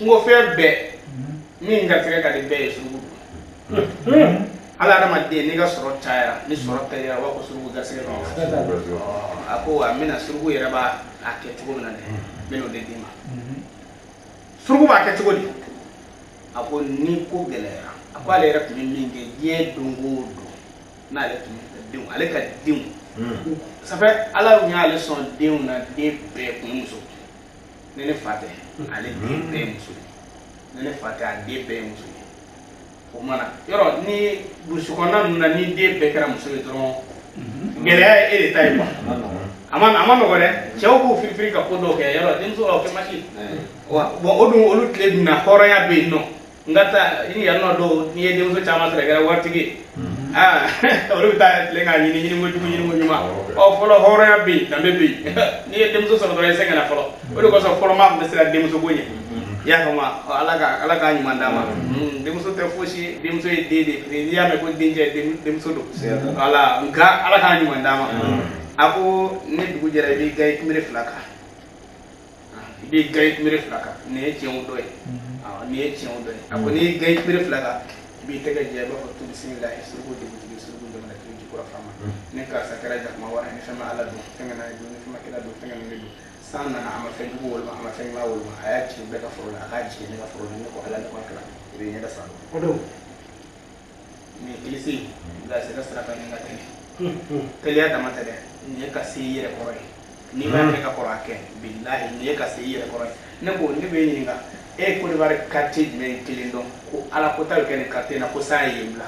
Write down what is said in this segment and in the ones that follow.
ngo fer be min ga tere ga de be surugu ala ma de ni ga soro taya ni soro taya wa ko surugu ga sere no ako amina surugu yera ba akete go na de meno de dima surugu ba akete go di ako ni ko gelera ako ale era tumi minge ye dungo do na ale tumi de ale ka dim ça fait ala nya ale son de na de be ko muso nene fate ale de be muso nene fate a de be muso o mana yoro ni busu kona na ni de be kara muso dron gele ele tay ba ama no gore chew ko firi ka podo ke yoro din so ke machi wa odun olu tle na horo ya be no ngata ini ya no do ni de muso chama sere gara wartigi olu ta lenga ni ngo nyuma o folo horo ya be na be ni de muso so do senga na folo o ko so folo ma de sere de muso gonye ya kama alaka nyuma ndama de muso te foshi de muso de ya me ko dinje de muso do ala nga alaka nyuma ndama ako ne dugu jere bi gay kimire flaka bi gay kimire flaka ne ci on doy ne ci on doy ako ne gay kimire flaka bi tega je ba ko bismillah surgo de na ci ko fama ne ka sakara jak ma wara ni sama ala do tenga na do ni sama kila do tenga ni do sana na ama fe dugu wol ma ama fe ma wol ma aya ci be ka foro la ka ci ne ka foro ne ko ala ko kala be ne da sa odo ni kilisi ga se da sara fa ni ngata ni kaliya da mata de ni ka se yere ko ni ba ne ka ko ake billahi ni ka se yere ko ne ko ni be ni nga e ko ni bare katti me kilindo ko ala ko ta ke ne katti na ko sa yimla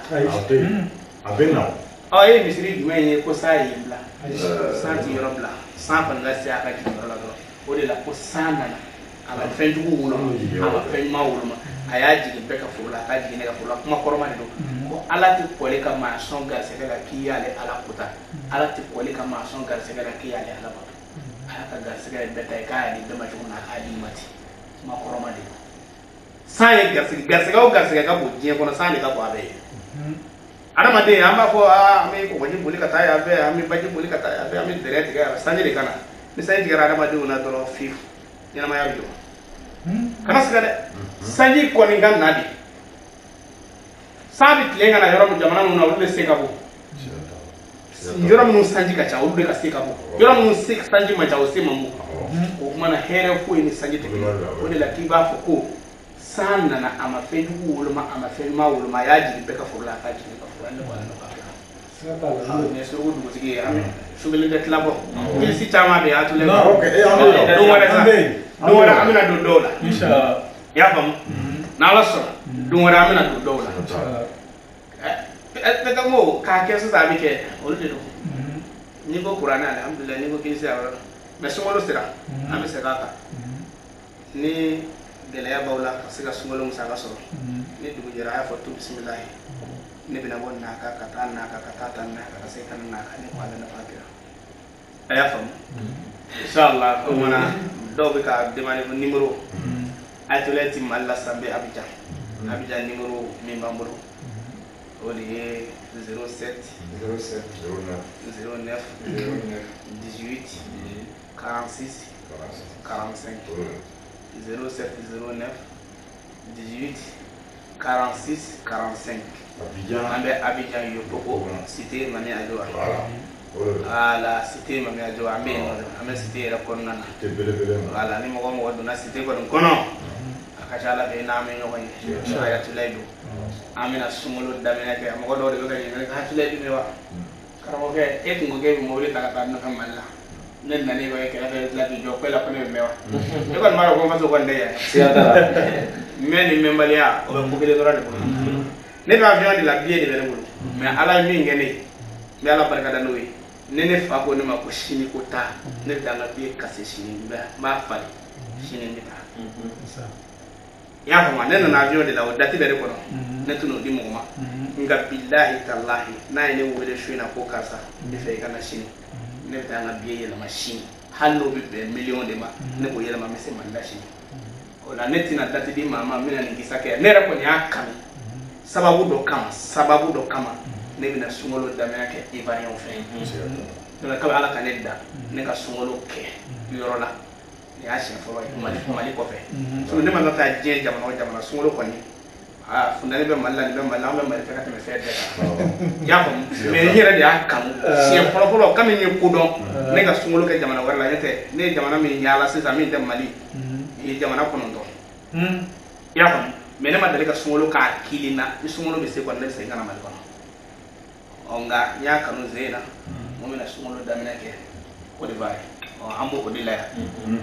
abena e misri di me ko sa yimla sa ti yorobla sa pa nga se aka ti yorobla do o de la ko sana na ala fe dugu wulo ala fe ma wulo ma aya jigi be ka fula ka jigi ne ka fula kuma koroma de do ko ala ti ko le ka ma son ga se ga ki yale ala kuta ala ti ko le ka ma son ga se ga ki yale ala ba ala ka ga se ga be ta ka ni da ma juna ka di mati kuma koroma de sai ga se ga bo je ko na sai ga bo abe adama de amba ko ame ko wajin boli ka ta ya be ame baji boli ka ta ya be ame direct ga sanji de kana mi sanji ga adama de una doro fi yana ma ya bido kana sigade sanji ko ni gan nadi sabi tlenga na yoro jamana no na wule seka bo yoro mun sanji ka cha wule ka seka bo yoro mun sek sanji ma cha o sema mu ko kuma na here ko ni sanji te ko de la kiba fo ko sana na ama fe du wuluma ama fe ma wuluma ya ji be ka furla ka ji ka furla ne ko na ka ne so wudu tigi ya sugele de klabo ni si chama be atule do wala amina do dola inshallah ya fam na la so do wala amina do dola e ka mo ka ke so sabi ke o de do ni ko qur'ana alhamdulillah ni ko kinsi awra me so wala sira ame se ka ni gelaya bawla siga sungolo musaga soro ni dugu jara ya fotu bismillah ni bina bon naka kata naka kata naka sai kan naka ni kwala na fakira aya fam inshallah ko mana do be ka demande ko numéro atuleti malla sambe abidjan numéro mi bambolo oli 07 18 46 45 0709 18 46 45 Abidjan Yopoko cité Mami Adjoa ala cité Mami Adjoa ame cité la konna ala ni mo waduna cité ko kono akashala be na me nyoko ni ya tulaido amina sumulu damena ke mo do de ko ni ka tulaido me wa karamo ke et ngoge mo le ta ka na kamalla nen nani ko ke la di jokko la ko ne mewa e kon maro ko faso kon de ya siata meni membalia o ko gele dorade ko ne ba avion de la biye de bele bulu mais ala mi ngene mi ala barka da noyi nene fa ko ne ma ko shini ko ta ne da la biye kase shini ba fa shini mi ta ya ko ma nena na avion de la o dati bele ko no ne tuno di mo ma nga billahi tallahi na ne wo de shina ko kasa mi fe kana shini ne ta nga biye la machine hallo be million de ma ne ko yela ma mese manda shini o la netina dati di mama mina ni kisake ne ra ko ni akami sababu do kama ne bina sungolo damena ke ivarien fe ne ka ala kaneda ne ka sungolo ke yorola y'a siɲɛ fɔlɔ ye Mali kɔfɛ ne ma taa diɲɛ jamana o jamana sunkalo kɔni fundani bɛ Mali la nin bɛ Mali la an bɛ Mali fɛ ka tɛmɛ fɛn bɛɛ kan y'a faamu mais n yɛrɛ de y'a kanu siɲɛ fɔlɔ kami n ye ko dɔn ne ka sunkalo kɛ jamana wɛrɛ la ne tɛ ne ye jamana min yaala sisan min tɛ Mali ye jamana 9 y'a faamu mais ne ma deli ka sunkalo k'a kelen na ni sunkalo bɛ se kɔni ne bɛ segin ka na Mali kɔnɔ nka n y'a kanu zen na mun bɛna sunkalo daminɛ kɛ Côte d'Ivoire an b'o de la yan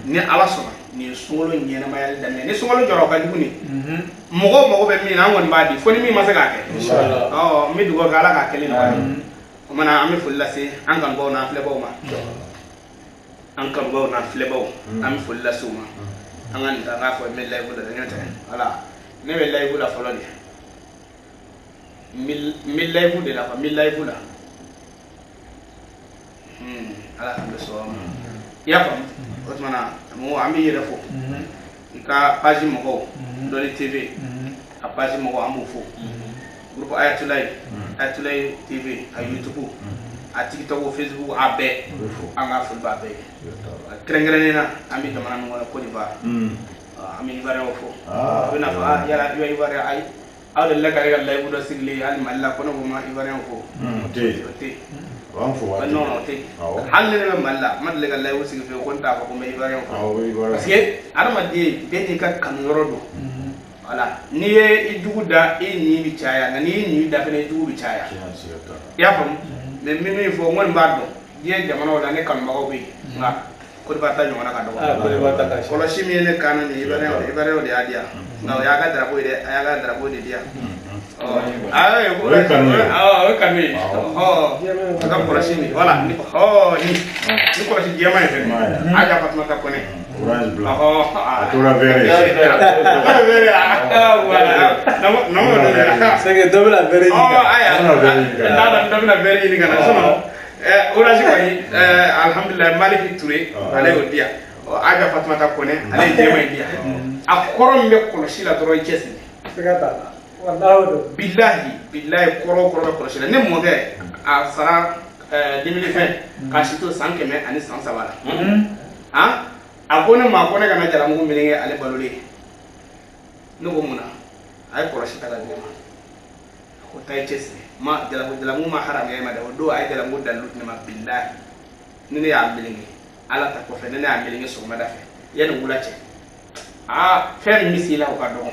ni Ala sɔnna nin ye sunkalo ɲɛnɛmayali daminɛ ni sunkalo jɔra o ka jugu ni mɔgɔw mago bɛ min na an kɔni b'a di fo ni min ma se k'a kɛ n bɛ dugawu kɛ Ala k'a kɛlen nɔgɔya o kumana an bɛ foli lase an kanubaw n'an filɛbaw ma an kanubaw n'an filɛbaw an bɛ foli lase u ma an ka nin ta n k'a fɔ n bɛ layibu la dɛ voilà ne bɛ layibu la fɔlɔ de n bɛ layibu de la quoi n bɛ layibu la Ala k'an bɛ sɔrɔ ma i y'a faamu o tumana mɔgɔ an bɛ yɛrɛ fo i ka page mɔgɔw Dɔnni TV a page mɔgɔw an b'u fo groupe Ayatulayi TV a YouTube a TikTok Facebook a bɛɛ an ka foli b'a bɛɛ ye kɛrɛnkɛrɛnnen na an bɛ jamana min kɔnɔ Côte d'Ivoire an bɛ Ivoirien fo u bɛ n'a fɔ yala i bɛ Ivoirien ayi aw de la ka layibu dɔ sigilen hali Mali la ko ne ko ma Ivoirien fo o tɛ non o tɛ hali ne bɛ Mali la ma deli ka layibu sigi fɛ ko n t'a fɔ ko n bɛ Ivoirien fo parce que adamaden bɛɛ n'i ka kanu yɔrɔ don voilà n'i ye i jugu da i ni bɛ caya nka n'i y'i ni da fɛnɛ i jugu bɛ caya i y'a faamu mais n bɛ min fɔ n kɔni b'a dɔn diɲɛ jamanaw la ne kanubagaw bɛ yen nka Côte d'Ivoire ta ɲɔgɔnna ka dɔgɔ kɔlɔsi min ye ne kan nin Ivoirien de y'a di yan nka o y'a ka drapeau ye dɛ a y'a ka drapeau de di yan o ye kanu ye ka kɔlɔsi min voilà ni kɔlɔsi jɛman ye fɛnɛ a y'a Fatumata Kɔnɛ a tora vert c'est que dɔ bɛna vert ɲini ka na sinon orange kɔni alhamdulilayi Maliki Ture ale y'o di yan a y'a Fatumata Kɔnɛ ale ye jɛman in di yan a kɔrɔ min bɛ kɔlɔsi la dɔrɔn i cɛsiri bilahi kɔrɔ bɛ kɔlɔsi la ne mɔkɛ a sara 2020 k'a si to san 100 ani san 3 la a ko ne ma ko ne kana jalamugu meleke ale balolen ne ko mun na a ye kɔlɔsi ta ka di ne ma a ko taa i cɛsiri jalamugu ma haramuya ma dɛ o don a ye jalamugu dalilu di ne ma bilahi ni ne y'a meleke Ala ta kɔfɛ ni ne y'a meleke sɔgɔmada fɛ yanni wula cɛ fɛn min bɛ se i la o ka dɔgɔ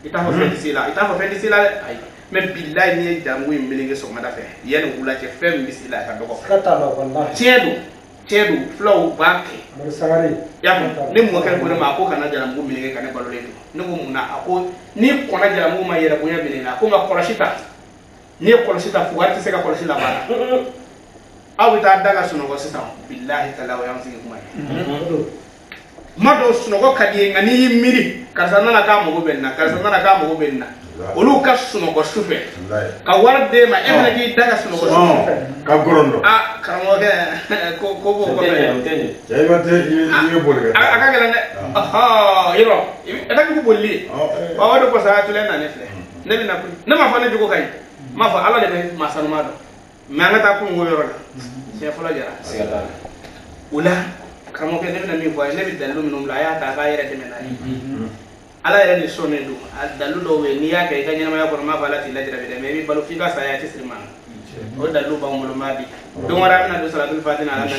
i t'a fɔ fɛn tɛ se i la dɛ ayi mais bilahi n'i ye jalamugu in meleke sɔgɔmada fɛ yanni wula cɛ fɛn min bɛ se i la a ka dɔgɔ tiɲɛ don fulaw b'a kɛ y'a faamu ne mɔkɛ ko ne ma a ko kana jalamugu meleke ka ne balolen to ne ko mun na a ko n'i kɔnna jalamugu ma yɛrɛ bonya minɛ na ko nka kɔlɔsi ta n'i ye kɔlɔsi ta fugari tɛ se ka kɔlɔsi labaara aw bɛ taa da ka sunɔgɔ sisan bilahi tala o y'an sigi kuma ye kuma dɔw sunɔgɔ ka di ye nka n'i y'i miiri karisa nana k'a mago bɛ nin na karisa nana k'a mago bɛ nin na olu ka sunɔgɔ su fɛ ka wari d'e ma e fana k'i da ka sunɔgɔ su fɛ ka gɔrɔn dɔn karamɔgɔkɛ ko b'o kɔfɛ i ye boli kɛ a ka gɛlɛn dɛ yɔrɔ e ka jugu bolili ye o de kɔsɔn Ayatulayi na ne filɛ ne bɛ na ne ma fɔ ne jogo ka ɲi n m'a fɔ Ala de bɛ maa sanuma dɔn mais an ka taa kungo yɔrɔ la siɲɛ fɔlɔ jara o la karamɔgɔkɛ ne bɛna min fɔ a ye ne bɛ dalilu minnu bila a y'a ta a k'a yɛrɛ dɛmɛ n'a ye Ala yɛrɛ de sɔnnen don a dalilu dɔw bɛ yen n'i y'a kɛ i ka ɲɛnamaya kɔnɔ n m'a fɔ Ala t'i lajarabi dɛ mais i bɛ balo f'i ka saya a tɛ siri maa o dalilu b'anw bolo n b'a di don wɛrɛ an bɛna don salatul fati na Ala ka